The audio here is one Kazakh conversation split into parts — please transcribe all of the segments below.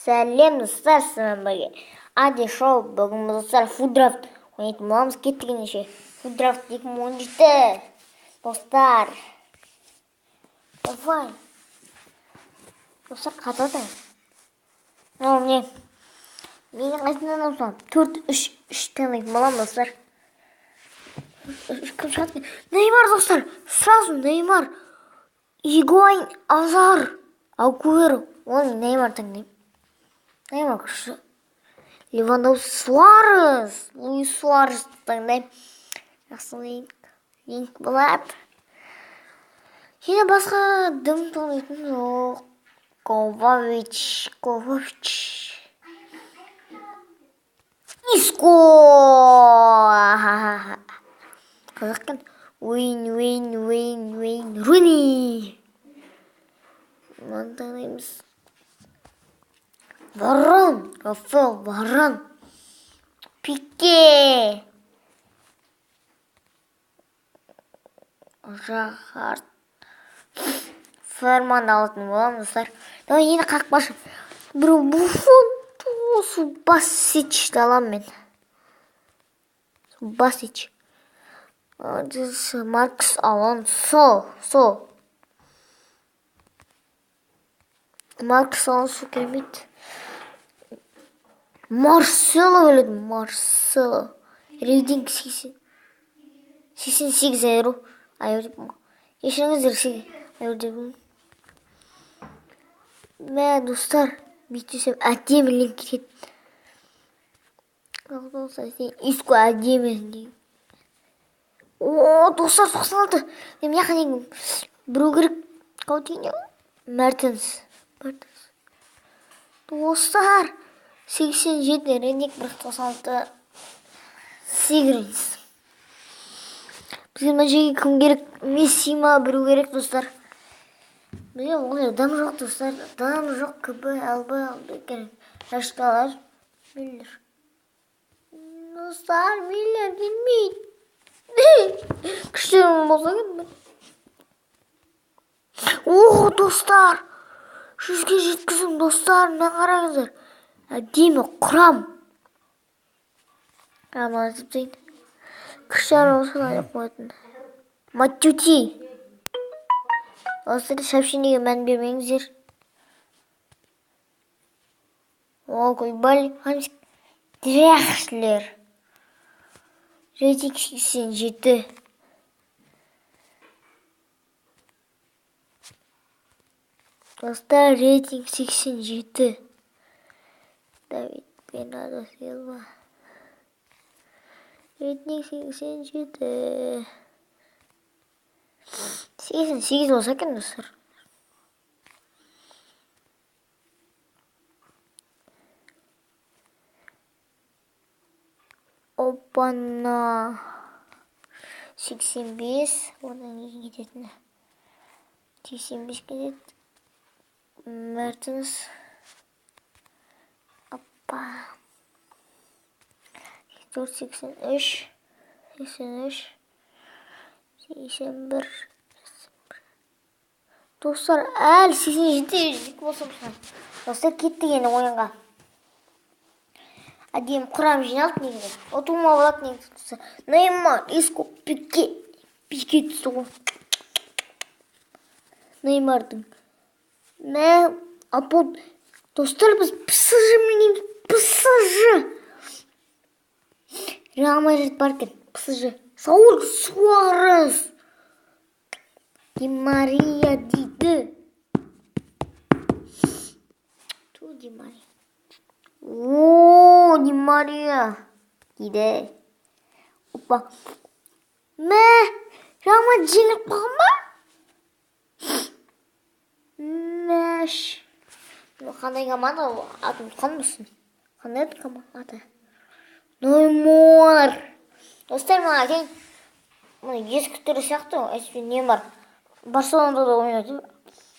Сәлем достар, сізбен бірге Ади шоу. Бүгін достар фуддрафт ойнайтын боламыз. Кеттік ендеше. Фуддрафт 2017 достар. Давай. Достар қатады. Міне. Менің қайтындан алсам 4-3 танайтын боламын достар. Кім шығады? Неймар достар. Сразу Неймар. Игуайн, Азар, Агуэро. Оны Неймар таңдаймын. Неймар күші. Левандовски, Суарес. Луис Суарес таңдаймын. Жақсы линк болады. Және басқа дым танитын жоқ. Ковачич. Иско. Қазаққан Уэйн Руни. Мантанаймыз. Варан, Рафаэл Варан. Пике. Жахард. Ферман алатын боламын достар. Давай енді қақпашы. Біреу Буфон, Субасичті аламын мен. Субасич. Маркс Алонсо. Маркс Алонсо керемет. Марсело өледі. Марсело. Рейтинг 88 евро. Ешіңіздер айыр. Мә, достар, бүйтесем әдемі линк кетеді. Иско әдемі. О, достар, 96. Мен яқын біреу керек. Қаутиня. Мәртінс. Достар, 87 рейтинг 196 Сигринс. Бізге мына жерге кім керек? Месси ма біреу керек достар. Бізге олай адам жоқ достар. Адам жоқ. КБ, ЛБ керек. Рашталар. Миллер. Достар, Миллер келмейді. Күштерім болса кетті. О, достар. 100-ге жеткізім достар. Мына қараңыздар. Әдемі құрам. Раман зіптейін. Күштер болсын айып қоятын. Матюти. Достар, шапшинеге мән бермеңіздер. О, Кульбали. Хамсик. Дряхшлер. Рейтинг 87. Достар, рейтинг 87. Давид Бенадо Силва. Рейтинг 87. 88 болса екен достар. Опана. 85. Одан кейін кететіні. 85 кетеді. Мәртінс. Апа. 83. 81. Достар, әлі 87 болсам шығар. Достар, кеттік енді ойынға. Әдем құрам жиналды негізі. Отума болады негізі достар. Неймар, Иско, Пике түсті ғой. Неймардың. Мә, апот. Достар, біз ПСЖ менен ПСЖ. Реал Мадрид бар екен, ПСЖ. Сауль Суарес. Ди Мария дейді. Ту Ди Мария. О, Ди Мария дейді. Опа. Мә, Реал Мадрид жеңіліп қалған ба? Мәш. Қандай команда атын ұтқан мұсың? Қандай еді команда? Неймар. Достар, маған әкең. Мұны ескі түрі сияқты ғой. Әсіпе Неймар. Барселонада да ойнады.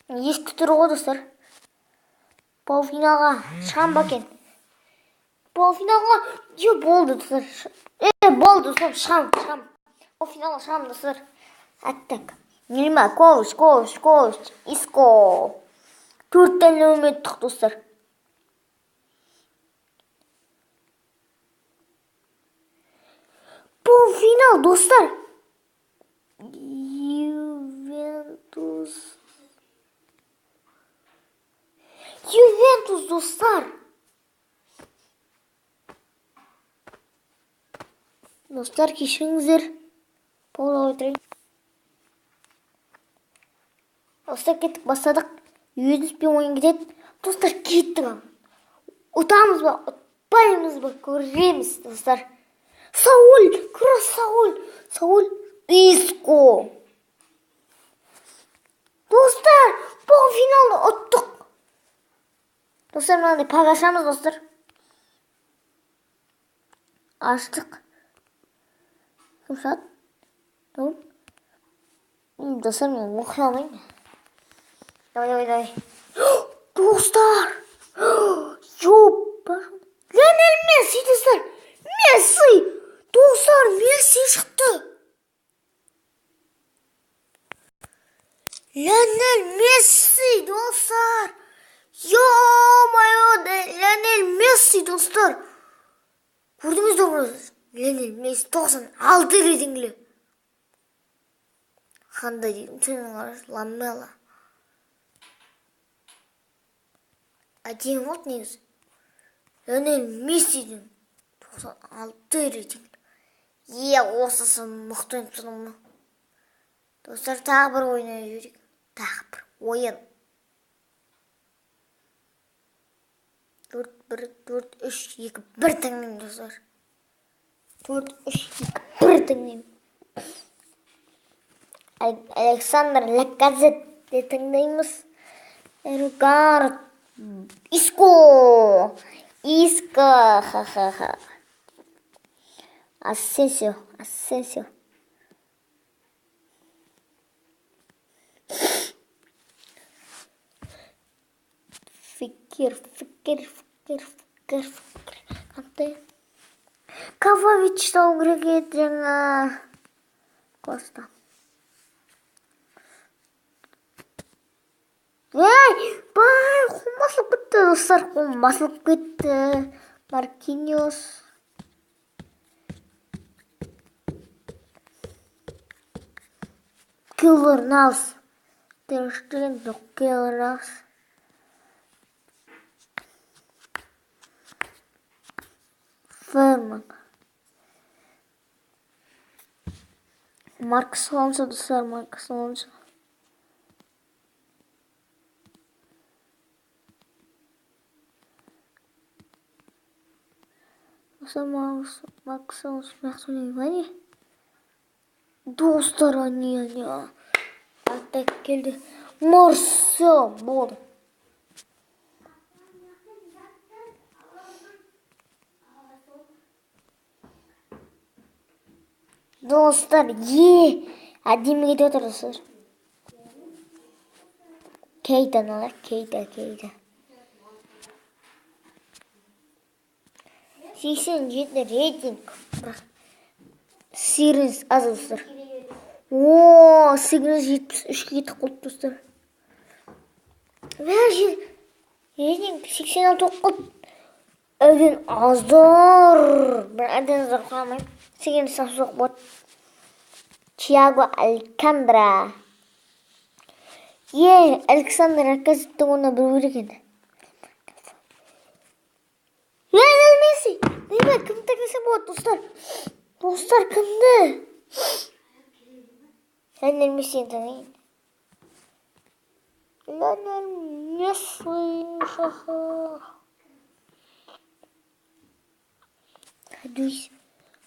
Ескі түрі ғой достар. Полуфиналға шығам ба екен? Полуфиналға болды достар. Болды достар, шығам. Полуфиналға шығам достар. Әттік. Неймар, Ковач, Иско. Төрттен нөмір тұқ достар. final dostlar. Juventus. Juventus dostlar. Dostlar kişinizdir. Polo oturayım. Dostlar kettik başladık. 100 bin oyun gidelim. Dostlar gittik. Utamız mı? Utmayımız mı? Görürüz dostlar. Saul. Cross Saul. Saul. Isco. Dostlar bu finalde attık. Dostlar ben paylaşamız dostlar. Açtık. Kımsat. Tamam. Dostlar ben okuyamayım. Давай. Dostlar. Yok. Lionel Messi dostlar. Messi. Dostlar Messi çıktı. Lionel Messi dostlar. Yo my god. Lionel Messi dostlar. Gördünüz mü burası? Lionel Messi 96 reytingli. Қандай деймін сенің қарашы ламела әдемі болды негізі Лионель Мессидің 96 рейтинг осысы мықты тұрмын ма достар тағы бір ойнай жүрейік тағы бір ойын 4-1-4-3-2-1 таңдаймын достар 4-3-2-1 таңдаймын Александр Лаказет de tangdayımız Ergar Isco ha Asensio Fikir Kante Kavavic tau gerek жаңа Costa басылып кетті достар басылып кетті Маркиньос Keylor Navas Ter Stegen жоқ Keylor Navas Ферман Маркос Алонсо достар Маркос Алонсо Максимус Внимание. Достар они. Атак келді. Марсел болды. Достар, әдемі кетіп отыр достар. Кейтаны алайық, Кейта. 87 рейтинг. Сиренс аз достар. 873-ке кетіп қалды достар. Рейтинг 86 қалды. Әден аздар. Бір әден аздар қалмайым. 88 болады. Тиаго Алькантара. Александр Лаказеттің оны білу керек енді. Лионель Месси. Неймар кім таңдаса болады достар? Достар кімді? Лионель Мессині таңдайын. Лионель Месси.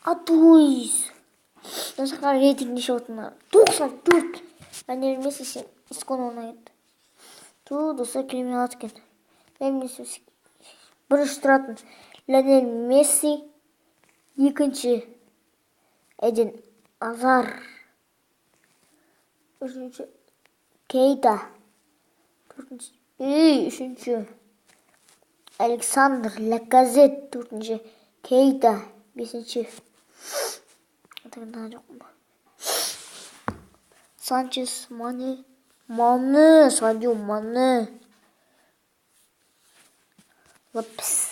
Адуис. Достар рейтинг неше отына? 94. Лионель Месси сен Исконы ойнайды. Достар келмей алады екен. Лионель Месси бірінші тұратын Лионель Месси, екінші Эден Азар, үшінші Кейта, үшінші Александр Лаказет, төртінші Кейта, бесінші Санчес Мане, Садио Мане, Лопес.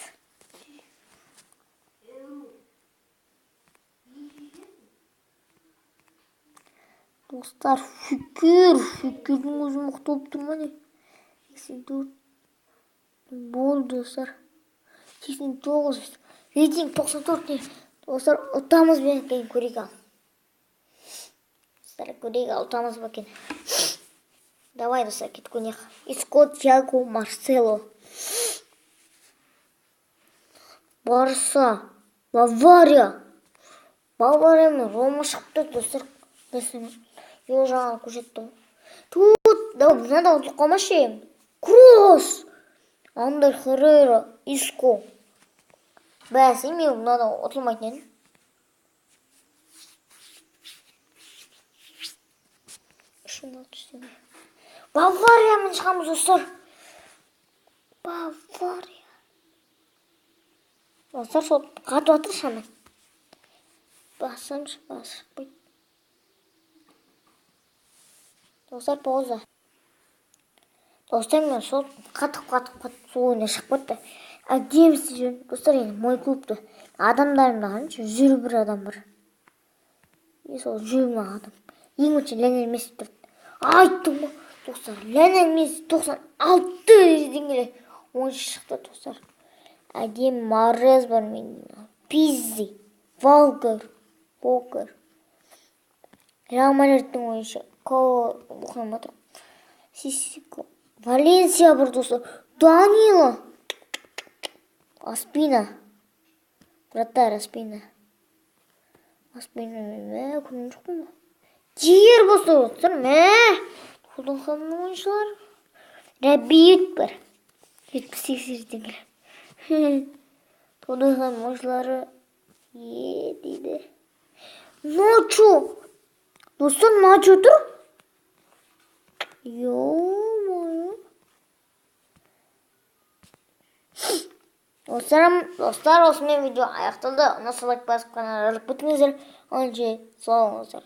Dostlar şükürдің өзі мықты болып тұр ма не? 84 болды достар. 89 рейтинг 94 не? Достар ұтамыз бен екен көрейік ал. Достар көрейік ал ұтамыз ба екен. Давай достар кетіп көрейік. Иско, Тиаго, Марсело. Барса, Бавария. Бавария мен Рома шықты достар. Yo жаңа көрсеттім. Тут, да, мынада ұтылып қалмашы. Кросс, Андер Херрера, Иско. Бәсі мен мынада ұтылмайтын едім. Бавариямен шығамыз достар. Бавария. Достар сол қатып атыр шамын. Басамшы, басып. Достар пауза. Достар мен сол қатып сол ойына шығып кетті. Әдемісі жүрін. Достар енді мой клубты. Адамдарымда қанша 101 адам бар. Сол 20 адам. Ең өтші Лионель Месси тұрды. Айттым ба? Достар, Лионель Месси 96 рейтингілі 10 шықты достар. Әдем Марез бар мен. Пиззи, Валгер, Покер. Реал Мадридтің ойыншы. Бұқырым батыр. Сисико. Валенсия бар достар. Данила. Аспина. Вратарь Аспина. Аспина мен көрген жоқпын ба? Жер болса достар мә. Тоттенхэмнің ойыншылары. Рабиот бар. 78 рейтингілі. Тоттенхэм ойыншылары дейді. Начо. Достар, Начо тұр? Ё-моё. Достар, осымен видео аяқталды. Ұнаса лайк басып қана ролик бітіңіздер. Онше сау болыңыздар.